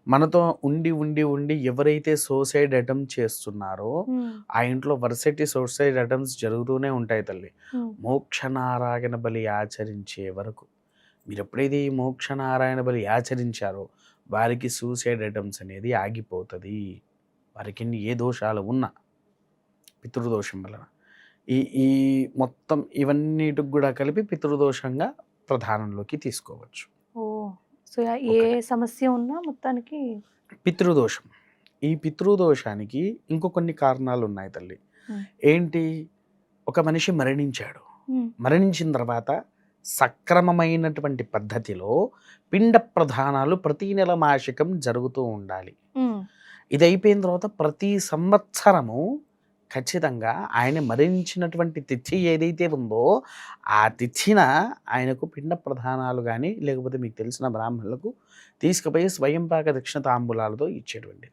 మనతో ఉండి, ఉండి, ఉండి ఎవరైతే సూసైడ్ అటెంప్ట్ చేస్తున్నారో, హ్మ్. ఆ ఇంట్లో వరుసటి సూసైడ్ అటెంప్ట్స్ జరుగుతూనే ఉంటాయి తల్లి. హ్మ్. మోక్షనారాయణ బలి ఆచరించే వరకు. మీరెప్పుడైతే ఈ మోక్షనారాయణ బలి ఆచరించారో, వారికి సూసైడ్ అటెంప్ట్స్ అనేది ఆగిపోతది. వారికెన్ని ఏ దోషాలు ఉన్నా, పితృదోషం వలన. ఈ ఈ మొత్తం ఇవన్నిటికి గూడా కలిపి పితృదోషంగా ప్రధానంలోకి తీసుకోవచ్చు. ఓహ్! సో, ఏ ఒకటి. సమస్య ఉన్నా మొత్తానికి పితృదోషం. ఈ పితృదోషానికి ఇంకో కొన్ని కారణాలున్నాయి తల్లి. హ్మ్. ఏంటి? ఒక మనిషి మరణించాడు. హ్మ్. మరణించిన తర్వాత సక్రమమైనటువంటి పద్ధతిలో పిండ ప్రదానాలు ప్రతి నెల మాసికం జరుగుతూ ఉండాలి. హ్మ్. ఇదయిపోయిన తర్వాత ప్రతి సంవత్సరము ఖచ్చితంగా ఆయన మరణించినటువంటి తిథి ఏదైతే ఉందో, ఆ తిథిన ఆయనకు పిండ ప్రదానాలు గానీ, లేకపోతే మీకు తెలిసిన బ్రాహ్మణులకు తీసుకుపోయి స్వయంపాక దక్షిణ తాంబూలాలతో ఇచ్చేటువంటిది.